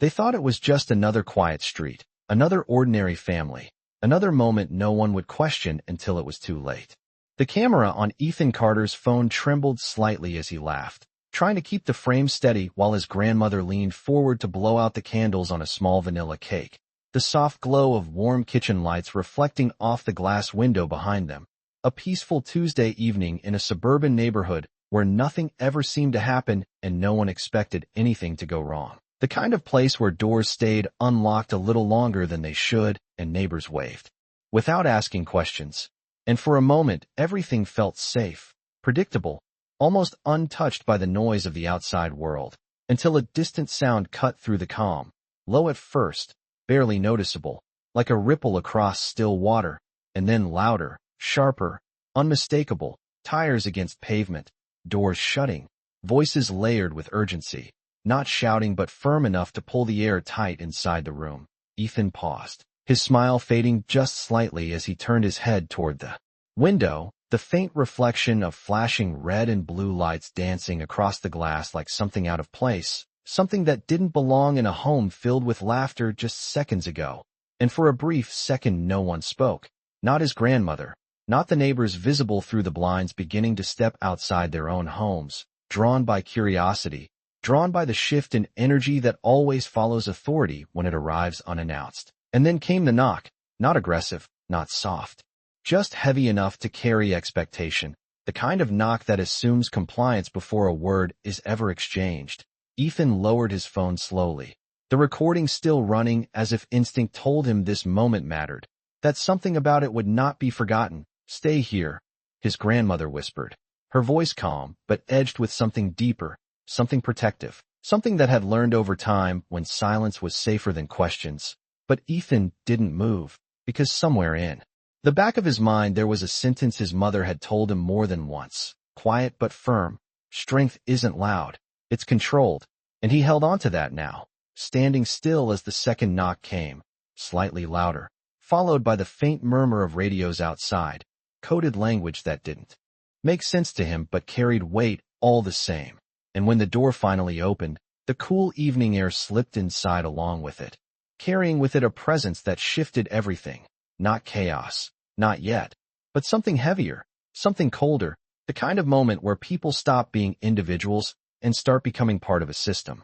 They thought it was just another quiet street, another ordinary family, another moment no one would question until it was too late. The camera on Ethan Carter's phone trembled slightly as he laughed, trying to keep the frame steady while his grandmother leaned forward to blow out the candles on a small vanilla cake, the soft glow of warm kitchen lights reflecting off the glass window behind them. A peaceful Tuesday evening in a suburban neighborhood where nothing ever seemed to happen and no one expected anything to go wrong. The kind of place where doors stayed unlocked a little longer than they should and neighbors waved, without asking questions. And for a moment, everything felt safe, predictable, almost untouched by the noise of the outside world, until a distant sound cut through the calm, low at first, barely noticeable, like a ripple across still water, and then louder, sharper, unmistakable, tires against pavement, doors shutting, voices layered with urgency. Not shouting but firm enough to pull the air tight inside the room. Ethan paused, his smile fading just slightly as he turned his head toward the window, the faint reflection of flashing red and blue lights dancing across the glass like something out of place, something that didn't belong in a home filled with laughter just seconds ago. And for a brief second no one spoke, not his grandmother, not the neighbors visible through the blinds beginning to step outside their own homes, drawn by curiosity, drawn by the shift in energy that always follows authority when it arrives unannounced. And then came the knock, not aggressive, not soft, just heavy enough to carry expectation, the kind of knock that assumes compliance before a word is ever exchanged. Ethan lowered his phone slowly, the recording still running as if instinct told him this moment mattered, that something about it would not be forgotten. "Stay here," his grandmother whispered, her voice calm but edged with something deeper, something protective, something that had learned over time when silence was safer than questions. But Ethan didn't move, because somewhere in the back of his mind there was a sentence his mother had told him more than once, quiet but firm: strength isn't loud, it's controlled. And he held on to that now, standing still as the second knock came, slightly louder, followed by the faint murmur of radios outside, coded language that didn't make sense to him but carried weight all the same. And when the door finally opened, the cool evening air slipped inside along with it, carrying with it a presence that shifted everything. Not chaos, not yet, but something heavier, something colder, the kind of moment where people stop being individuals and start becoming part of a system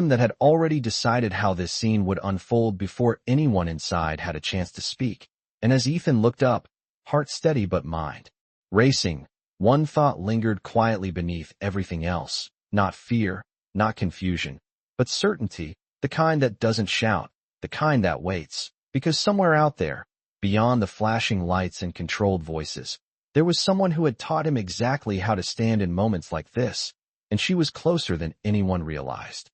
that had already decided how this scene would unfold before anyone inside had a chance to speak. And as Ethan looked up, heart steady but mind racing, one thought lingered quietly beneath everything else. Not fear, not confusion, but certainty, the kind that doesn't shout, the kind that waits. Because somewhere out there, beyond the flashing lights and controlled voices, there was someone who had taught him exactly how to stand in moments like this, and she was closer than anyone realized.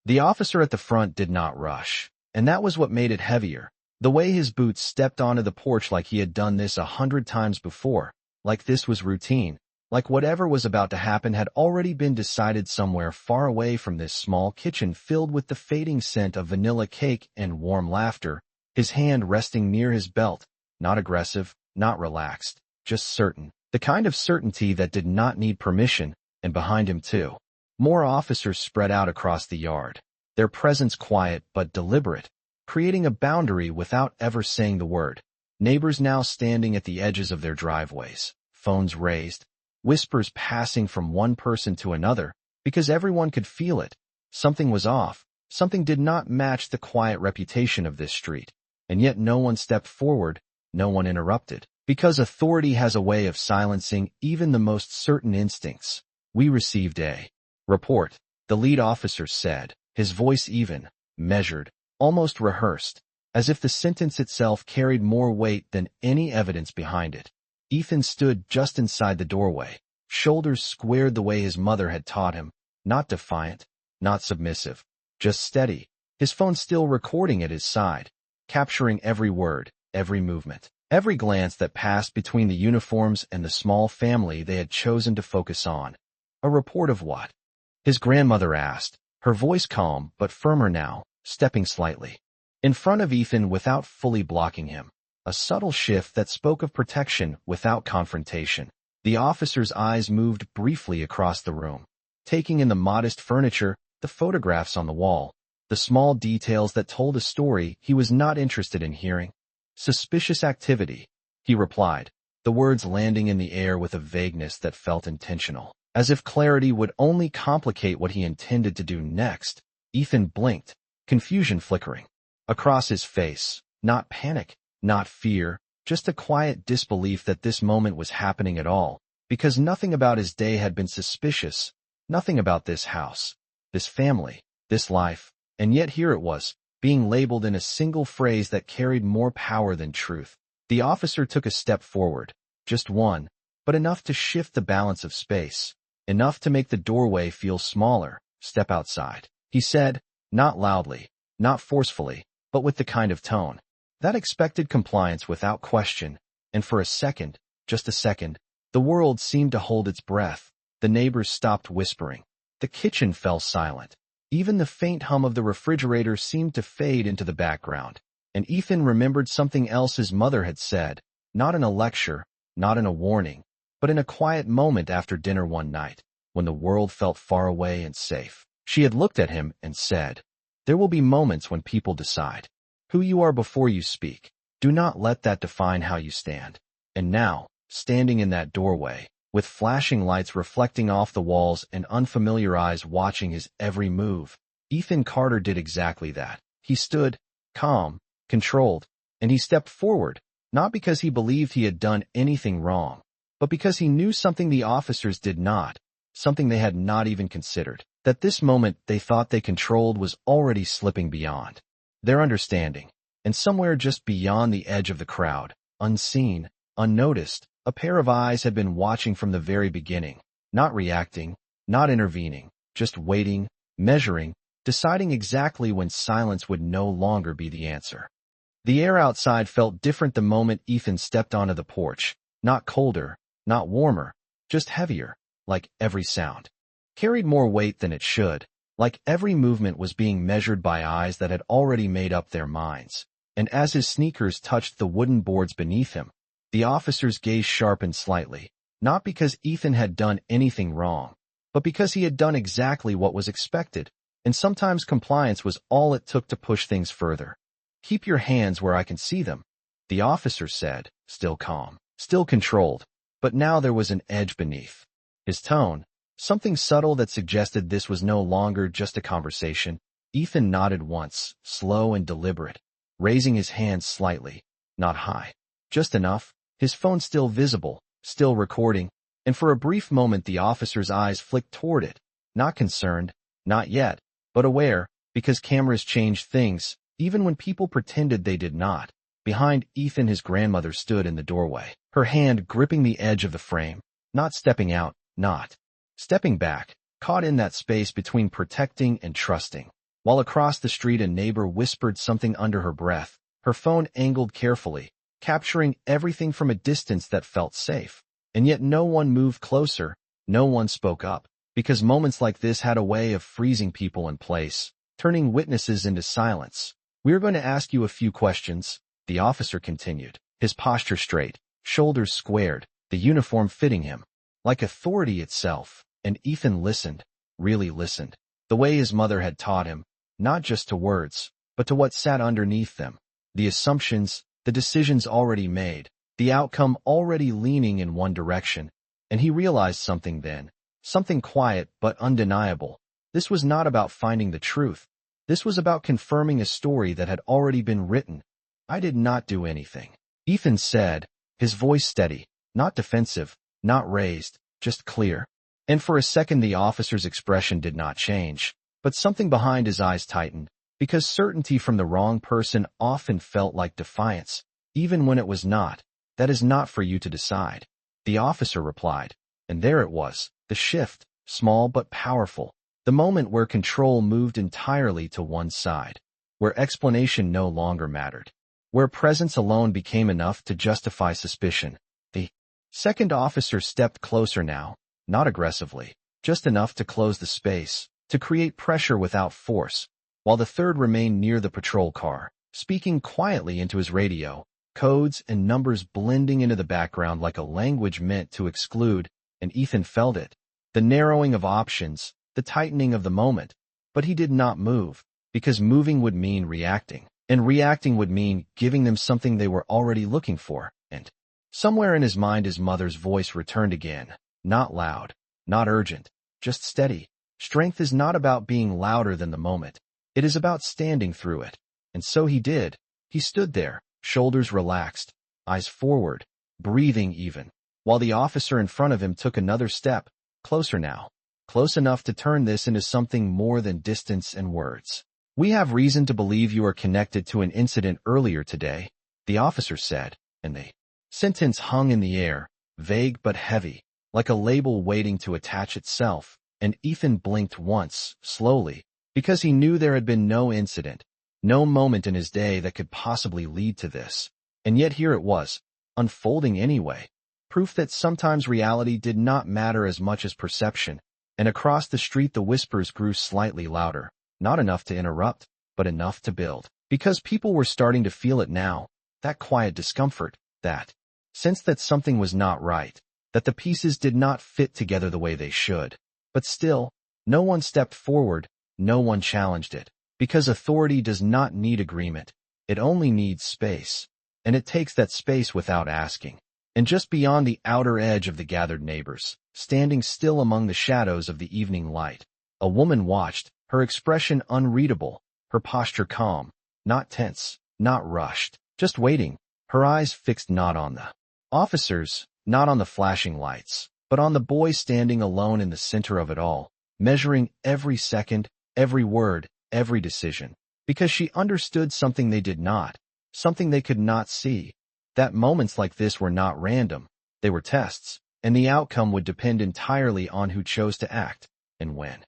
The officer at the front did not rush, and that was what made it heavier. The way his boots stepped onto the porch like he had done this 100 times before, like this was routine. Like whatever was about to happen had already been decided somewhere far away from this small kitchen filled with the fading scent of vanilla cake and warm laughter, his hand resting near his belt, not aggressive, not relaxed, just certain, the kind of certainty that did not need permission. And behind him too, more officers spread out across the yard, their presence quiet but deliberate, creating a boundary without ever saying the word. Neighbors now standing at the edges of their driveways, phones raised, whispers passing from one person to another, because everyone could feel it. Something was off, something did not match the quiet reputation of this street, and yet no one stepped forward, no one interrupted, because authority has a way of silencing even the most certain instincts. "We received a report," the lead officer said, his voice even, measured, almost rehearsed, as if the sentence itself carried more weight than any evidence behind it. Ethan stood just inside the doorway, shoulders squared the way his mother had taught him, not defiant, not submissive, just steady, his phone still recording at his side, capturing every word, every movement, every glance that passed between the uniforms and the small family they had chosen to focus on. A report of what? His grandmother asked, her voice calm but firmer now, stepping slightly in front of Ethan without fully blocking him. A subtle shift that spoke of protection without confrontation. The officer's eyes moved briefly across the room, taking in the modest furniture, the photographs on the wall, the small details that told a story he was not interested in hearing. Suspicious activity, he replied, the words landing in the air with a vagueness that felt intentional, as if clarity would only complicate what he intended to do next. Ethan blinked, confusion flickering across his face. Not panic, not fear, just a quiet disbelief that this moment was happening at all, because nothing about his day had been suspicious, nothing about this house, this family, this life, and yet here it was, being labeled in a single phrase that carried more power than truth. The officer took a step forward, just one, but enough to shift the balance of space, enough to make the doorway feel smaller. Step outside, he said, not loudly, not forcefully, but with the kind of tone that expected compliance without question, and for a second, just a second, the world seemed to hold its breath. The neighbors stopped whispering. The kitchen fell silent. Even the faint hum of the refrigerator seemed to fade into the background, and Ethan remembered something else his mother had said, not in a lecture, not in a warning, but in a quiet moment after dinner one night, when the world felt far away and safe. She had looked at him and said, "There will be moments when people decide who you are before you speak. Do not let that define how you stand." And now, standing in that doorway, with flashing lights reflecting off the walls and unfamiliar eyes watching his every move, Ethan Carter did exactly that. He stood, calm, controlled, and he stepped forward, not because he believed he had done anything wrong, but because he knew something the officers did not, something they had not even considered, that this moment they thought they controlled was already slipping beyond their understanding, and somewhere just beyond the edge of the crowd, unseen, unnoticed, a pair of eyes had been watching from the very beginning, not reacting, not intervening, just waiting, measuring, deciding exactly when silence would no longer be the answer. The air outside felt different the moment Ethan stepped onto the porch, not colder, not warmer, just heavier, like every sound carried more weight than it should, like every movement was being measured by eyes that had already made up their minds. And as his sneakers touched the wooden boards beneath him, the officer's gaze sharpened slightly, not because Ethan had done anything wrong, but because he had done exactly what was expected, and sometimes compliance was all it took to push things further. "Keep your hands where I can see them," the officer said, still calm, still controlled, but now there was an edge beneath his tone, something subtle that suggested this was no longer just a conversation. Ethan nodded once, slow and deliberate, raising his hands slightly, not high, just enough, his phone still visible, still recording, and for a brief moment the officer's eyes flicked toward it, not concerned, not yet, but aware, because cameras changed things, even when people pretended they did not. Behind Ethan, his grandmother stood in the doorway, her hand gripping the edge of the frame, not stepping out, not stepping back, caught in that space between protecting and trusting. While across the street a neighbor whispered something under her breath, her phone angled carefully, capturing everything from a distance that felt safe. And yet no one moved closer, no one spoke up, because moments like this had a way of freezing people in place, turning witnesses into silence. "We're going to ask you a few questions," the officer continued, his posture straight, shoulders squared, the uniform fitting him like authority itself. And Ethan listened, really listened, the way his mother had taught him, not just to words, but to what sat underneath them, the assumptions, the decisions already made, the outcome already leaning in one direction. And he realized something then, something quiet but undeniable. This was not about finding the truth. This was about confirming a story that had already been written. "I did not do anything," Ethan said, his voice steady, not defensive, not raised, just clear. And for a second the officer's expression did not change, but something behind his eyes tightened, because certainty from the wrong person often felt like defiance, even when it was not. "That is not for you to decide," the officer replied. And there it was, the shift, small but powerful, the moment where control moved entirely to one side, where explanation no longer mattered, where presence alone became enough to justify suspicion. The second officer stepped closer now, not aggressively, just enough to close the space, to create pressure without force, while the third remained near the patrol car, speaking quietly into his radio, codes and numbers blending into the background like a language meant to exclude. And Ethan felt it, the narrowing of options, the tightening of the moment, but he did not move, because moving would mean reacting, and reacting would mean giving them something they were already looking for. And somewhere in his mind his mother's voice returned again, not loud, not urgent, just steady. Strength is not about being louder than the moment. It is about standing through it. And so he did. He stood there, shoulders relaxed, eyes forward, breathing even, while the officer in front of him took another step, closer now, close enough to turn this into something more than distance and words. "We have reason to believe you are connected to an incident earlier today," the officer said, and the sentence hung in the air, vague but heavy, like a label waiting to attach itself, and Ethan blinked once, slowly, because he knew there had been no incident, no moment in his day that could possibly lead to this. And yet here it was, unfolding anyway, proof that sometimes reality did not matter as much as perception. And across the street the whispers grew slightly louder, not enough to interrupt, but enough to build. Because people were starting to feel it now, that quiet discomfort, that sense that something was not right, that the pieces did not fit together the way they should. But still, no one stepped forward, no one challenged it. Because authority does not need agreement, it only needs space. And it takes that space without asking. And just beyond the outer edge of the gathered neighbors, standing still among the shadows of the evening light, a woman watched, her expression unreadable, her posture calm, not tense, not rushed, just waiting, her eyes fixed not on the officers, not on the flashing lights, but on the boy standing alone in the center of it all, measuring every second, every word, every decision, because she understood something they did not, something they could not see, that moments like this were not random, they were tests, and the outcome would depend entirely on who chose to act, and when.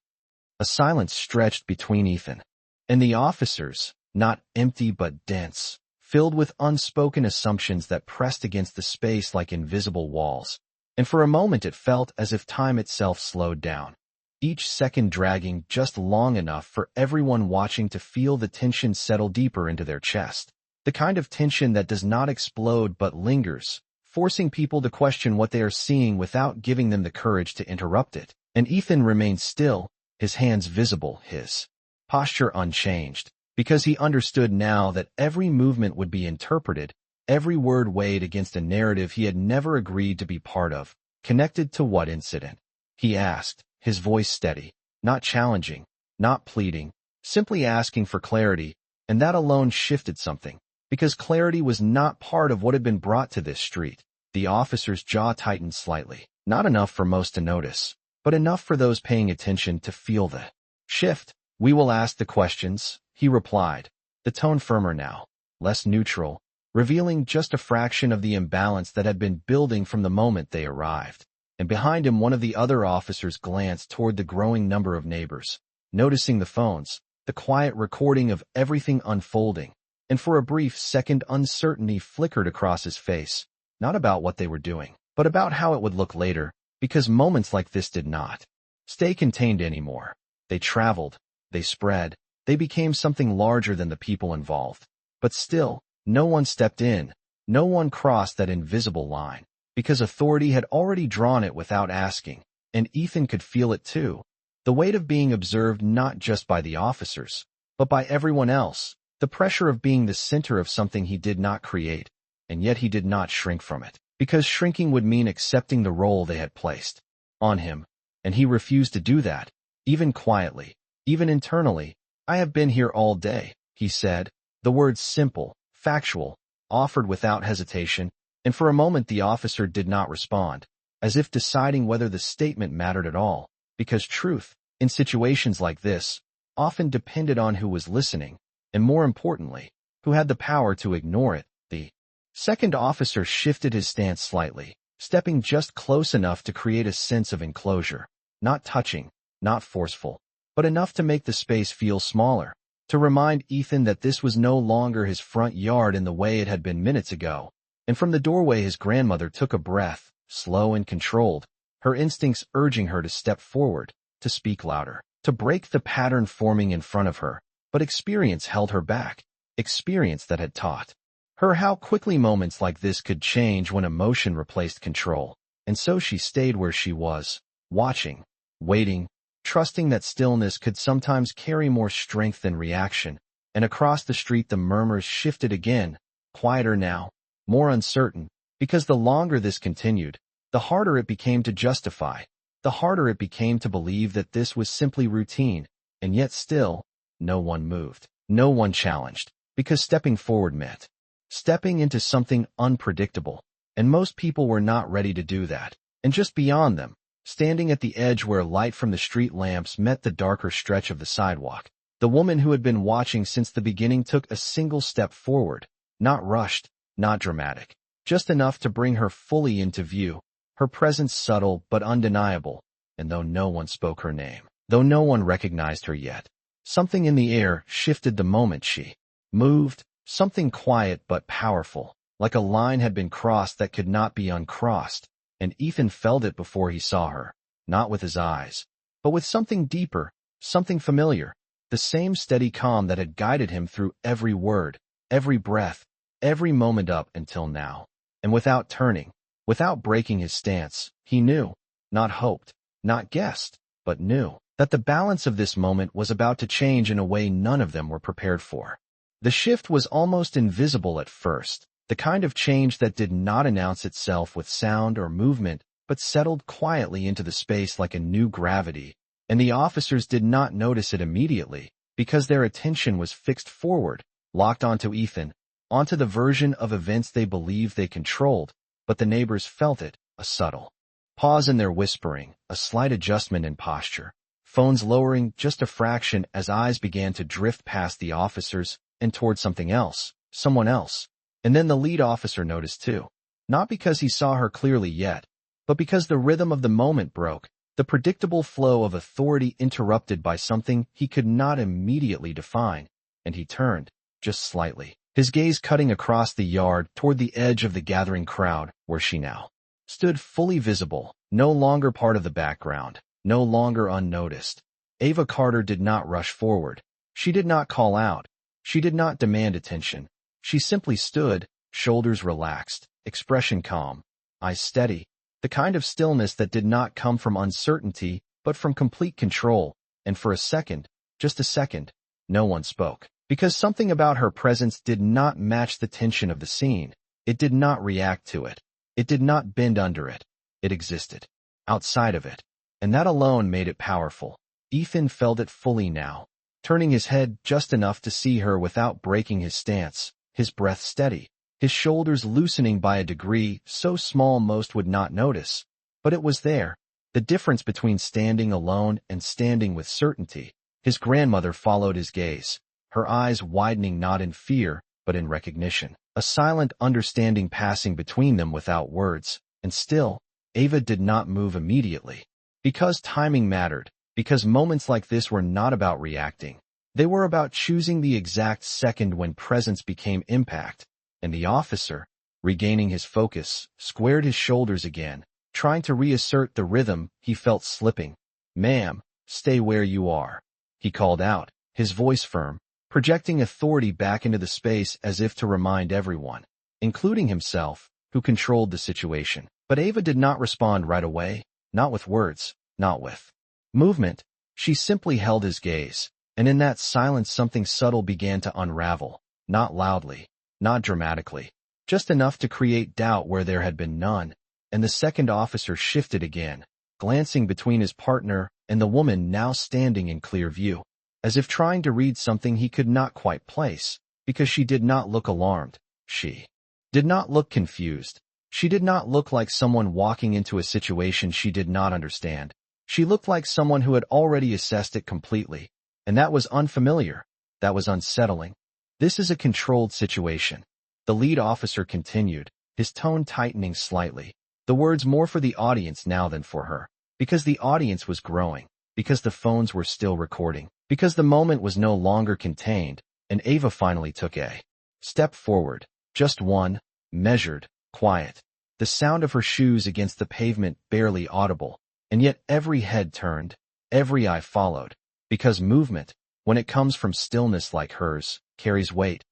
A silence stretched between Ethan and the officers, not empty but dense, filled with unspoken assumptions that pressed against the space like invisible walls. And for a moment it felt as if time itself slowed down, each second dragging just long enough for everyone watching to feel the tension settle deeper into their chest. The kind of tension that does not explode but lingers, forcing people to question what they are seeing without giving them the courage to interrupt it. And Ethan remained still, his hands visible, his posture unchanged, because he understood now that every movement would be interpreted, every word weighed against a narrative he had never agreed to be part of. Connected to what incident? He asked, his voice steady, not challenging, not pleading, simply asking for clarity, and that alone shifted something, because clarity was not part of what had been brought to this street. The officer's jaw tightened slightly, not enough for most to notice, but enough for those paying attention to feel the shift. "We will ask the questions," he replied, the tone firmer now, less neutral, revealing just a fraction of the imbalance that had been building from the moment they arrived. And behind him one of the other officers glanced toward the growing number of neighbors, noticing the phones, the quiet recording of everything unfolding, and for a brief second uncertainty flickered across his face, not about what they were doing, but about how it would look later, because moments like this did not stay contained anymore. They traveled, they spread, they became something larger than the people involved. But still, no one stepped in, no one crossed that invisible line, because authority had already drawn it without asking, and Ethan could feel it too, the weight of being observed not just by the officers, but by everyone else, the pressure of being the center of something he did not create, and yet he did not shrink from it, because shrinking would mean accepting the role they had placed on him, and he refused to do that, even quietly, even internally. "I have been here all day," he said, the words simple, factual, offered without hesitation, and for a moment the officer did not respond, as if deciding whether the statement mattered at all, because truth, in situations like this, often depended on who was listening, and more importantly, who had the power to ignore it. The second officer shifted his stance slightly, stepping just close enough to create a sense of enclosure, not touching, not forceful, but enough to make the space feel smaller, to remind Ethan that this was no longer his front yard in the way it had been minutes ago. And from the doorway his grandmother took a breath, slow and controlled, her instincts urging her to step forward, to speak louder, to break the pattern forming in front of her. But experience held her back, experience that had taught her how quickly moments like this could change when emotion replaced control. And so she stayed where she was, watching, waiting, trusting that stillness could sometimes carry more strength than reaction. And across the street the murmurs shifted again, quieter now, more uncertain, because the longer this continued, the harder it became to justify, the harder it became to believe that this was simply routine, and yet still, no one moved, no one challenged, because stepping forward meant stepping into something unpredictable, and most people were not ready to do that. And just beyond them, standing at the edge where light from the street lamps met the darker stretch of the sidewalk, the woman who had been watching since the beginning took a single step forward, not rushed, not dramatic, just enough to bring her fully into view, her presence subtle but undeniable, and though no one spoke her name, though no one recognized her yet, something in the air shifted the moment she moved, something quiet but powerful, like a line had been crossed that could not be uncrossed, and Ethan felt it before he saw her, not with his eyes, but with something deeper, something familiar, the same steady calm that had guided him through every word, every breath, every moment up until now. And without turning, without breaking his stance, he knew, not hoped, not guessed, but knew, that the balance of this moment was about to change in a way none of them were prepared for. The shift was almost invisible at first, the kind of change that did not announce itself with sound or movement, but settled quietly into the space like a new gravity, and the officers did not notice it immediately, because their attention was fixed forward, locked onto Ethan, onto the version of events they believed they controlled, but the neighbors felt it, a subtle pause in their whispering, a slight adjustment in posture, phones lowering just a fraction as eyes began to drift past the officers and toward something else, someone else. And then the lead officer noticed too, not because he saw her clearly yet, but because the rhythm of the moment broke, the predictable flow of authority interrupted by something he could not immediately define, and he turned, just slightly, his gaze cutting across the yard toward the edge of the gathering crowd, where she now stood fully visible, no longer part of the background, no longer unnoticed. Ava Carter did not rush forward. She did not call out. She did not demand attention. She simply stood, shoulders relaxed, expression calm, eyes steady, the kind of stillness that did not come from uncertainty, but from complete control, and for a second, just a second, no one spoke. Because something about her presence did not match the tension of the scene. It did not react to it. It did not bend under it. It existed, outside of it, and that alone made it powerful. Ethan felt it fully now, turning his head just enough to see her without breaking his stance, his breath steady, his shoulders loosening by a degree so small most would not notice. But it was there, the difference between standing alone and standing with certainty. His grandmother followed his gaze, her eyes widening not in fear, but in recognition, a silent understanding passing between them without words. And still, Ava did not move immediately. Because timing mattered, because moments like this were not about reacting. They were about choosing the exact second when presence became impact. And the officer, regaining his focus, squared his shoulders again, trying to reassert the rhythm he felt slipping. "Ma'am, stay where you are," he called out, his voice firm, projecting authority back into the space as if to remind everyone, including himself, who controlled the situation. But Ava did not respond right away, not with words, not with movement. She simply held his gaze, and in that silence something subtle began to unravel, not loudly, not dramatically, just enough to create doubt where there had been none. And the second officer shifted again, glancing between his partner and the woman now standing in clear view, as if trying to read something he could not quite place, because she did not look alarmed. She did not look confused. She did not look like someone walking into a situation she did not understand. She looked like someone who had already assessed it completely, and that was unfamiliar. That was unsettling. "This is a controlled situation," the lead officer continued, his tone tightening slightly, the words more for the audience now than for her, because the audience was growing, because the phones were still recording, because the moment was no longer contained, and Ava finally took a step forward, just one, measured, quiet, the sound of her shoes against the pavement barely audible, and yet every head turned, every eye followed, because movement, when it comes from stillness like hers, carries weight.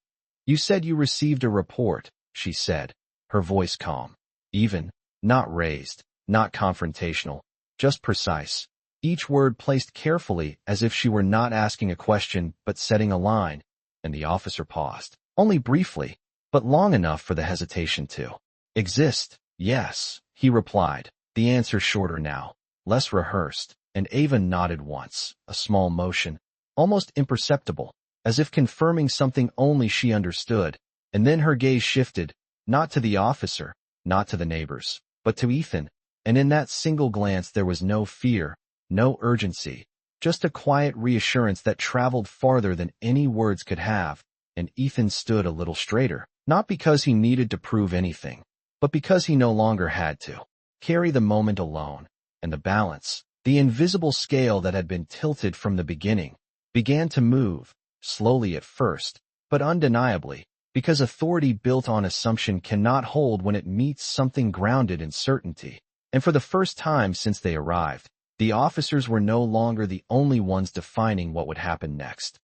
"You said you received a report," she said, her voice calm, even, not raised, not confrontational, just precise. each word placed carefully as if she were not asking a question but setting a line, and the officer paused. Only briefly, but long enough for the hesitation to exist. Yes, he replied, the answer shorter now, less rehearsed, and Ava nodded once, a small motion, almost imperceptible, as if confirming something only she understood, and then her gaze shifted, not to the officer, not to the neighbors, but to Ethan, and in that single glance there was no fear, no urgency, just a quiet reassurance that traveled farther than any words could have, and Ethan stood a little straighter, not because he needed to prove anything, but because he no longer had to carry the moment alone, and the balance, the invisible scale that had been tilted from the beginning, began to move, slowly at first, but undeniably, because authority built on assumption cannot hold when it meets something grounded in certainty. And for the first time since they arrived, the officers were no longer the only ones defining what would happen next.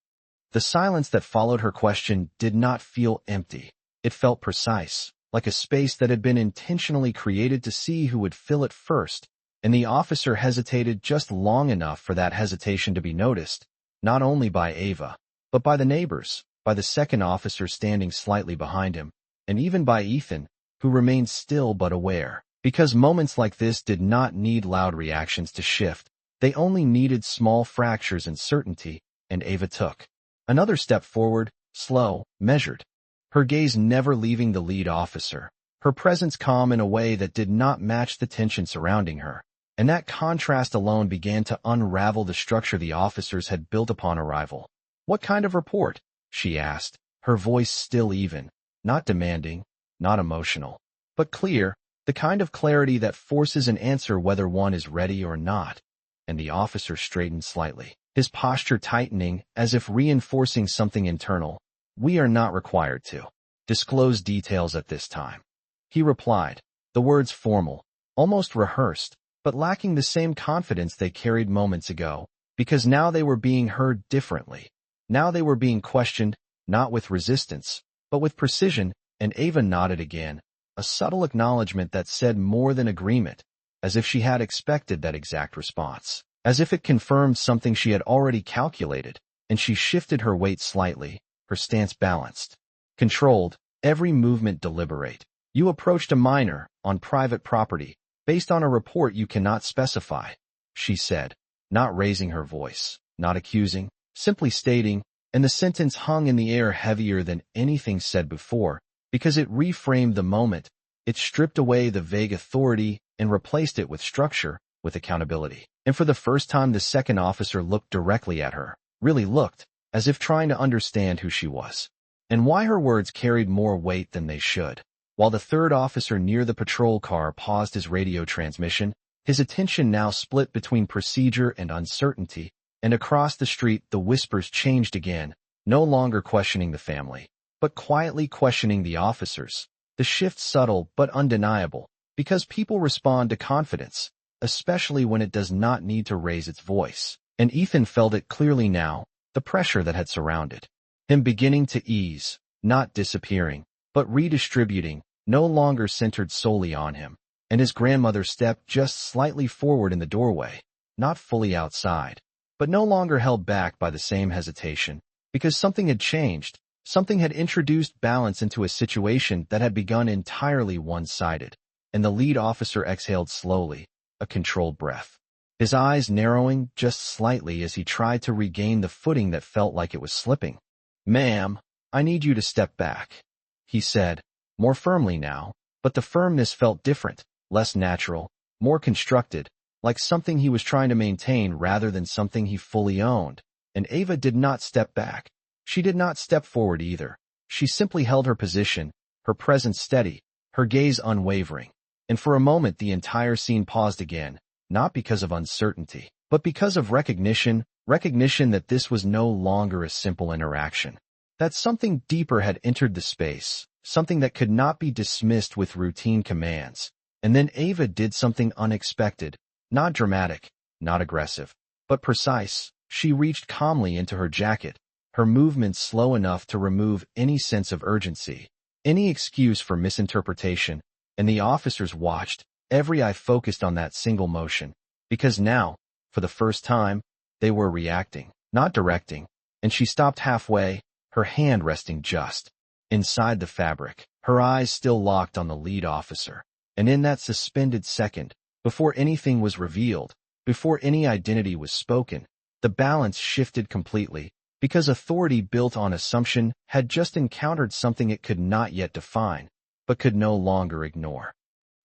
The silence that followed her question did not feel empty. It felt precise, like a space that had been intentionally created to see who would fill it first, and the officer hesitated just long enough for that hesitation to be noticed, not only by Ava, but by the neighbors, by the second officer standing slightly behind him, and even by Ethan, who remained still but aware. Because moments like this did not need loud reactions to shift, they only needed small fractures in certainty, and Ava took another step forward, slow, measured, her gaze never leaving the lead officer, her presence calm in a way that did not match the tension surrounding her, and that contrast alone began to unravel the structure the officers had built upon arrival. "What kind of report?" she asked, her voice still even, not demanding, not emotional, but clear, the kind of clarity that forces an answer whether one is ready or not. And the officer straightened slightly, his posture tightening as if reinforcing something internal. "We are not required to disclose details at this time," he replied, the words formal, almost rehearsed, but lacking the same confidence they carried moments ago, because now they were being heard differently. Now they were being questioned, not with resistance, but with precision, and Ava nodded again, a subtle acknowledgement that said more than agreement, as if she had expected that exact response, as if it confirmed something she had already calculated, and she shifted her weight slightly, her stance balanced, controlled, every movement deliberate. "You approached a minor, on private property, based on a report you cannot specify," she said, not raising her voice, not accusing, simply stating, and the sentence hung in the air heavier than anything said before, because it reframed the moment. It stripped away the vague authority and replaced it with structure, with accountability. And for the first time the second officer looked directly at her, really looked, as if trying to understand who she was, and why her words carried more weight than they should. While the third officer near the patrol car paused his radio transmission, his attention now split between procedure and uncertainty, and across the street the whispers changed again, no longer questioning the family, but quietly questioning the officers. The shift subtle but undeniable, because people respond to confidence, especially when it does not need to raise its voice. And Ethan felt it clearly now, the pressure that had surrounded him beginning to ease, not disappearing, but redistributing, no longer centered solely on him. And his grandmother stepped just slightly forward in the doorway, not fully outside, but no longer held back by the same hesitation, because something had changed. Something had introduced balance into a situation that had begun entirely one-sided, and the lead officer exhaled slowly, a controlled breath, his eyes narrowing just slightly as he tried to regain the footing that felt like it was slipping. "Ma'am, I need you to step back," he said, more firmly now, but the firmness felt different, less natural, more constructed, like something he was trying to maintain rather than something he fully owned. And Ava did not step back. She did not step forward either. She simply held her position, her presence steady, her gaze unwavering. And for a moment the entire scene paused again, not because of uncertainty, but because of recognition that this was no longer a simple interaction. That something deeper had entered the space, something that could not be dismissed with routine commands. And then Ava did something unexpected, not dramatic, not aggressive, but precise. She reached calmly into her jacket, her movements slow enough to remove any sense of urgency, any excuse for misinterpretation, and the officers watched, every eye focused on that single motion, because now, For the first time, they were reacting, not directing, and she stopped halfway, her hand resting just inside the fabric, her eyes still locked on the lead officer. And in that suspended second, before anything was revealed, before any identity was spoken, the balance shifted completely, because authority built on assumption had just encountered something it could not yet define, but could no longer ignore.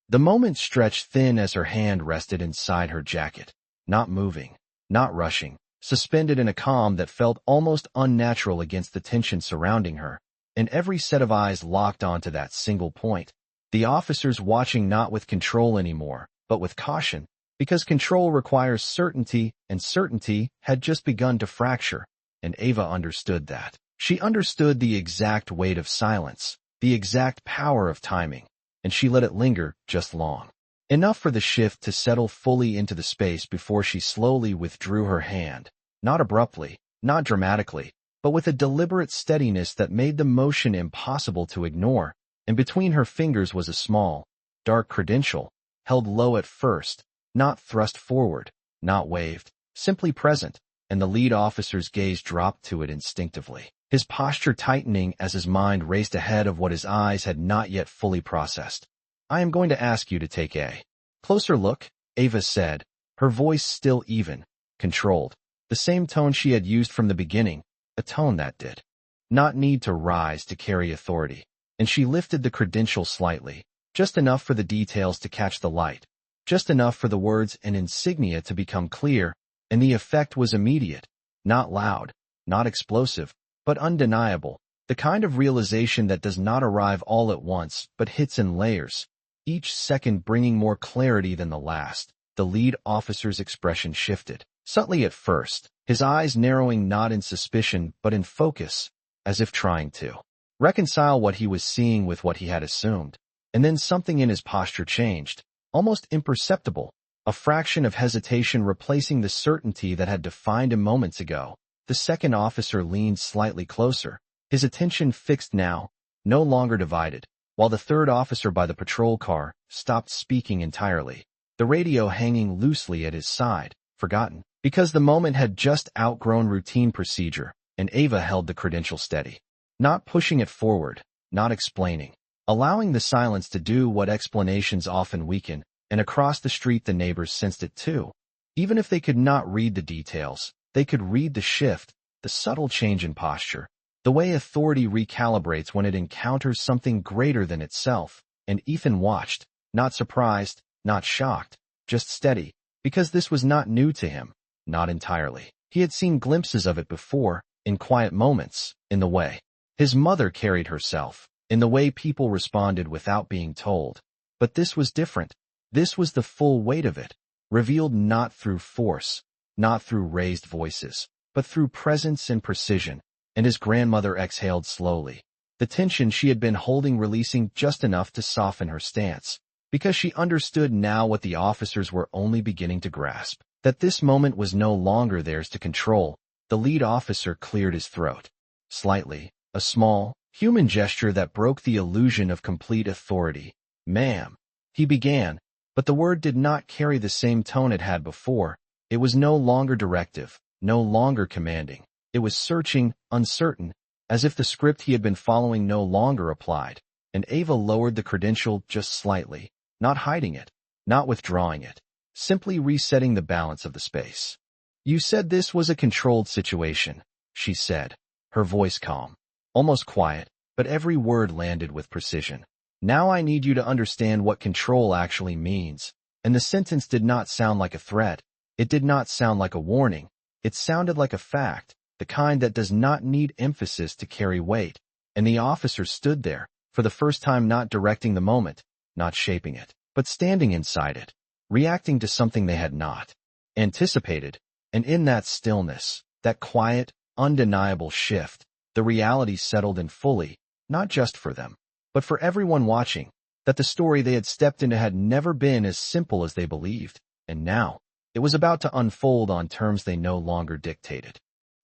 The moment stretched thin as her hand rested inside her jacket, not moving, not rushing, suspended in a calm that felt almost unnatural against the tension surrounding her, and every set of eyes locked onto that single point. The officers watching not with control anymore, but with caution, because control requires certainty, and certainty had just begun to fracture, and Ava understood that. She understood the exact weight of silence, the exact power of timing, and she let it linger just long enough for the shift to settle fully into the space before she slowly withdrew her hand, not abruptly, not dramatically, but with a deliberate steadiness that made the motion impossible to ignore, and between her fingers was a small, dark credential, held low at first, not thrust forward, not waved, simply present, and the lead officer's gaze dropped to it instinctively, his posture tightening as his mind raced ahead of what his eyes had not yet fully processed. "I am going to ask you to take a closer look," Ava said, her voice still even, controlled, the same tone she had used from the beginning, a tone that did not need to rise to carry authority. And she lifted the credential slightly, just enough for the details to catch the light, just enough for the words and insignia to become clear, and the effect was immediate, not loud, not explosive, but undeniable, the kind of realization that does not arrive all at once but hits in layers, each second bringing more clarity than the last. The lead officer's expression shifted, subtly at first, his eyes narrowing not in suspicion but in focus, as if trying to reconcile what he was seeing with what he had assumed. And then something in his posture changed, almost imperceptible, a fraction of hesitation replacing the certainty that had defined him moments ago. The second officer leaned slightly closer, his attention fixed now, no longer divided, while the third officer by the patrol car stopped speaking entirely, the radio hanging loosely at his side, forgotten, because the moment had just outgrown routine procedure, and Ava held the credential steady, not pushing it forward, not explaining, allowing the silence to do what explanations often weaken, and across the street the neighbors sensed it too. Even if they could not read the details, they could read the shift, the subtle change in posture, the way authority recalibrates when it encounters something greater than itself. And Ethan watched, not surprised, not shocked, just steady, because this was not new to him, not entirely. He had seen glimpses of it before, in quiet moments, in the way his mother carried herself, in the way people responded without being told. But this was different. This was the full weight of it, revealed not through force, not through raised voices, but through presence and precision. And his grandmother exhaled slowly, the tension she had been holding releasing just enough to soften her stance, because she understood now what the officers were only beginning to grasp, that this moment was no longer theirs to control. The lead officer cleared his throat, slightly, a small, human gesture that broke the illusion of complete authority. "Ma'am," he began, but the word did not carry the same tone it had before. It was no longer directive, no longer commanding. It was searching, uncertain, as if the script he had been following no longer applied. And Ava lowered the credential just slightly, not hiding it, not withdrawing it, simply resetting the balance of the space. "You said this was a controlled situation," she said, her voice calm, almost quiet, but every word landed with precision. "Now I need you to understand what control actually means." And the sentence did not sound like a threat. It did not sound like a warning. It sounded like a fact, the kind that does not need emphasis to carry weight. And the officer stood there, for the first time not directing the moment, not shaping it, but standing inside it, reacting to something they had not anticipated. And in that stillness, that quiet, undeniable shift, the reality settled in fully, not just for them, but for everyone watching, that the story they had stepped into had never been as simple as they believed, and now, it was about to unfold on terms they no longer dictated.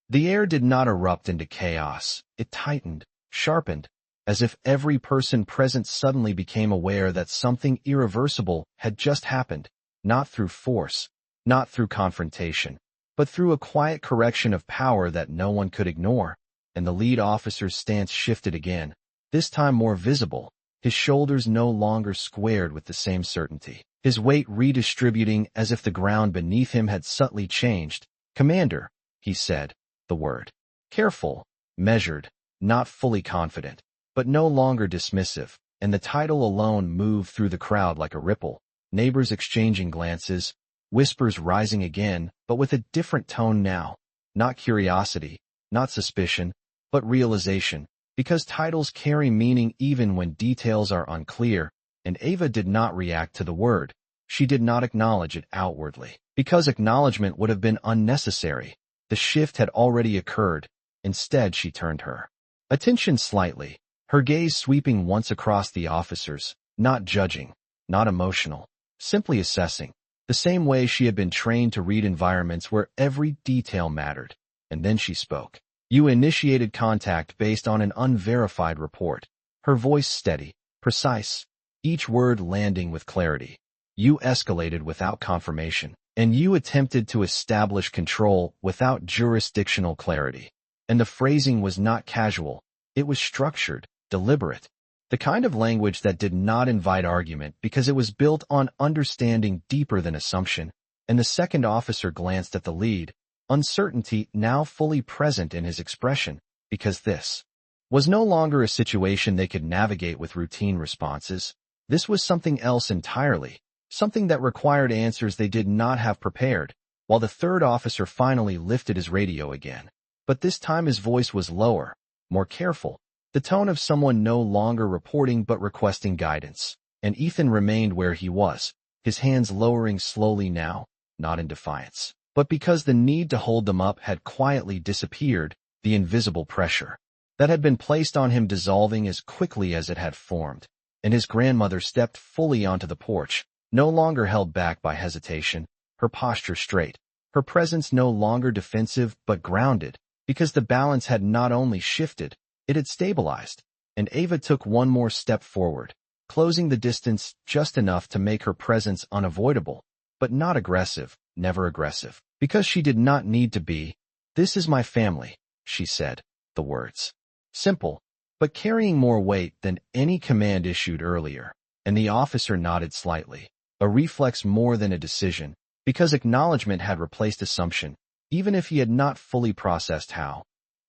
The air did not erupt into chaos. It tightened, sharpened, as if every person present suddenly became aware that something irreversible had just happened, not through force, not through confrontation, but through a quiet correction of power that no one could ignore. And the lead officer's stance shifted again, this time more visible, his shoulders no longer squared with the same certainty, his weight redistributing as if the ground beneath him had subtly changed. "Commander," he said, the word. Careful, measured, not fully confident, but no longer dismissive, and the title alone moved through the crowd like a ripple, neighbors exchanging glances, whispers rising again, but with a different tone now. Not curiosity, not suspicion, but realization, because titles carry meaning even when details are unclear, and Ava did not react to the word. She did not acknowledge it outwardly, because acknowledgement would have been unnecessary. The shift had already occurred. Instead, she turned her attention slightly, her gaze sweeping once across the officers, not judging, not emotional, simply assessing, the same way she had been trained to read environments where every detail mattered. And then she spoke. "You initiated contact based on an unverified report." Her voice steady, precise, each word landing with clarity. "You escalated without confirmation, and you attempted to establish control without jurisdictional clarity." And the phrasing was not casual. It was structured, deliberate, the kind of language that did not invite argument because it was built on understanding deeper than assumption. And the second officer glanced at the lead, uncertainty now fully present in his expression, because this was no longer a situation they could navigate with routine responses. This was something else entirely, something that required answers they did not have prepared, while the third officer finally lifted his radio again. But this time his voice was lower, more careful, the tone of someone no longer reporting but requesting guidance. And Ethan remained where he was, his hands lowering slowly now, not in defiance, but because the need to hold them up had quietly disappeared, the invisible pressure that had been placed on him dissolving as quickly as it had formed. And his grandmother stepped fully onto the porch, no longer held back by hesitation, her posture straight, her presence no longer defensive but grounded, because the balance had not only shifted, it had stabilized. And Ava took one more step forward, closing the distance just enough to make her presence unavoidable, but not aggressive, never aggressive, because she did not need to be. "This is my family," she said, the words. Simple, but carrying more weight than any command issued earlier. And the officer nodded slightly, a reflex more than a decision, because acknowledgement had replaced assumption, even if he had not fully processed how.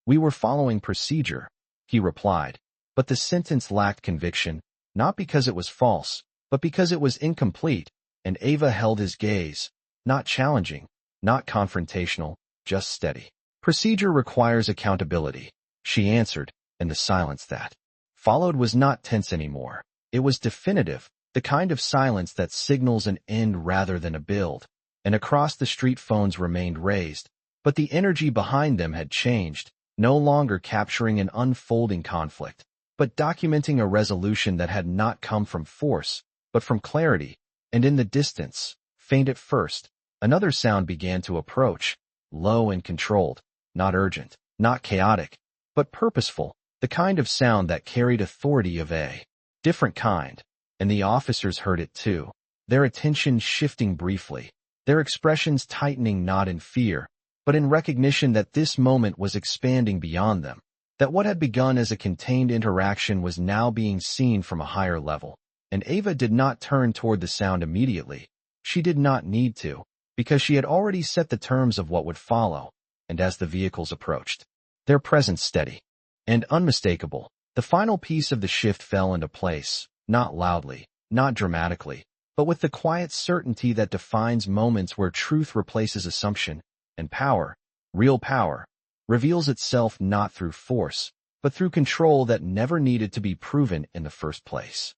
"We were following procedure," he replied, but the sentence lacked conviction, not because it was false, but because it was incomplete. And Ava held his gaze, not challenging, not confrontational, just steady. "Procedure requires accountability," she answered, and the silence that followed was not tense anymore. It was definitive, the kind of silence that signals an end rather than a build. And across the street phones remained raised, but the energy behind them had changed, no longer capturing an unfolding conflict, but documenting a resolution that had not come from force, but from clarity. And in the distance, faint at first, another sound began to approach, low and controlled, not urgent, not chaotic, but purposeful, the kind of sound that carried authority of a different kind. And the officers heard it too, their attention shifting briefly, their expressions tightening not in fear, but in recognition that this moment was expanding beyond them, that what had begun as a contained interaction was now being seen from a higher level. And Ava did not turn toward the sound immediately. She did not need to, because she had already set the terms of what would follow. And as the vehicles approached, their presence steady and unmistakable, the final piece of the shift fell into place, not loudly, not dramatically, but with the quiet certainty that defines moments where truth replaces assumption, and power, real power, reveals itself not through force, but through control that never needed to be proven in the first place.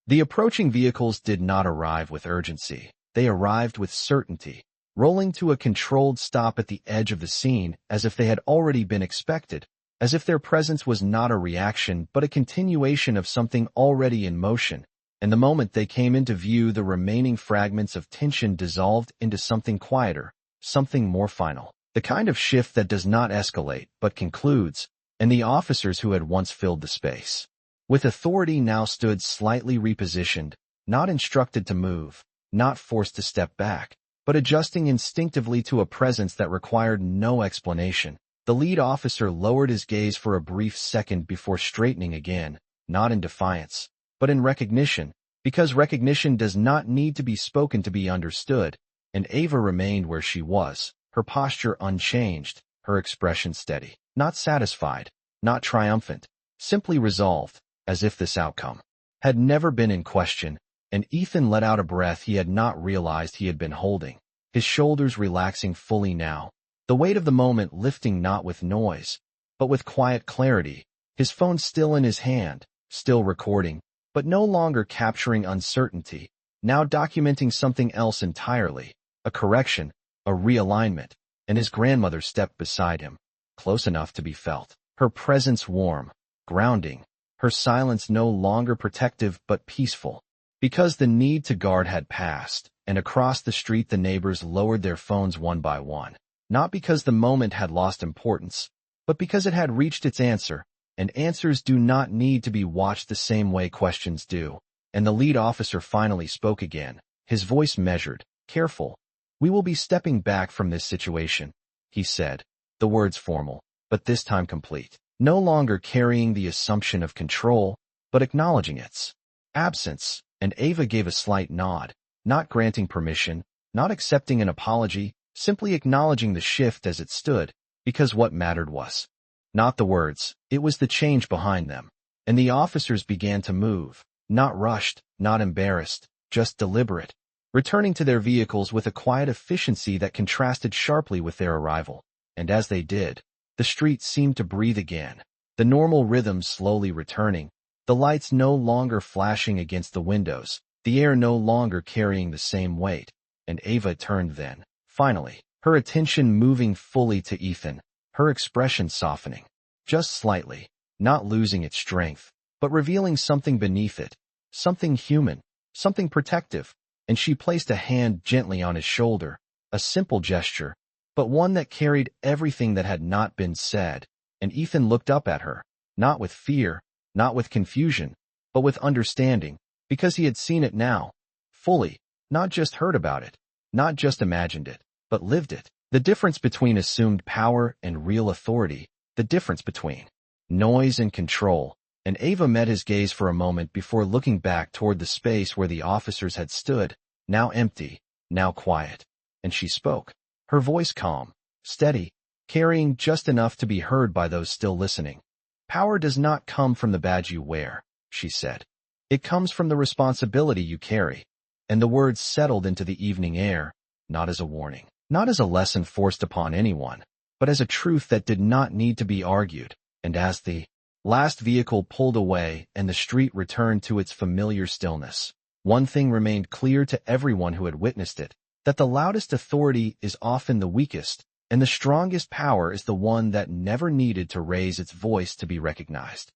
The approaching vehicles did not arrive with urgency. They arrived with certainty, rolling to a controlled stop at the edge of the scene as if they had already been expected, as if their presence was not a reaction but a continuation of something already in motion. And the moment they came into view, the remaining fragments of tension dissolved into something quieter, something more final, the kind of shift that does not escalate but concludes. And the officers who had once filled the space with authority now stood slightly repositioned, not instructed to move, not forced to step back, but adjusting instinctively to a presence that required no explanation. The lead officer lowered his gaze for a brief second before straightening again, not in defiance, but in recognition, because recognition does not need to be spoken to be understood, and Ava remained where she was, her posture unchanged, her expression steady, not satisfied, not triumphant, simply resolved, as if this outcome had never been in question, and Ethan let out a breath he had not realized he had been holding, his shoulders relaxing fully now, the weight of the moment lifting not with noise, but with quiet clarity, his phone still in his hand, still recording, but no longer capturing uncertainty, now documenting something else entirely, a correction, a realignment, and his grandmother stepped beside him, close enough to be felt, her presence warm, grounding, her silence no longer protective but peaceful. Because the need to guard had passed, and across the street the neighbors lowered their phones one by one, not because the moment had lost importance, but because it had reached its answer, and answers do not need to be watched the same way questions do. And the lead officer finally spoke again, his voice measured, careful. "We will be stepping back from this situation," he said, the words formal, but this time complete, no longer carrying the assumption of control, but acknowledging its absence. And Ava gave a slight nod, not granting permission, not accepting an apology, simply acknowledging the shift as it stood, because what mattered was not the words, it was the change behind them. And the officers began to move, not rushed, not embarrassed, just deliberate, returning to their vehicles with a quiet efficiency that contrasted sharply with their arrival. And as they did, the street seemed to breathe again, the normal rhythm slowly returning, the lights no longer flashing against the windows, the air no longer carrying the same weight. And Ava turned then, finally, her attention moving fully to Ethan, her expression softening, just slightly, not losing its strength, but revealing something beneath it, something human, something protective, and she placed a hand gently on his shoulder, a simple gesture, but one that carried everything that had not been said. And Ethan looked up at her, not with fear, not with confusion, but with understanding, because he had seen it now, fully, not just heard about it, not just imagined it, but lived it. The difference between assumed power and real authority, the difference between noise and control. And Ava met his gaze for a moment before looking back toward the space where the officers had stood, now empty, now quiet. And she spoke, her voice calm, steady, carrying just enough to be heard by those still listening. "Power does not come from the badge you wear," she said. "It comes from the responsibility you carry." And the words settled into the evening air, not as a warning, not as a lesson forced upon anyone, but as a truth that did not need to be argued. And as the last vehicle pulled away and the street returned to its familiar stillness, one thing remained clear to everyone who had witnessed it, that the loudest authority is often the weakest, and the strongest power is the one that never needed to raise its voice to be recognized.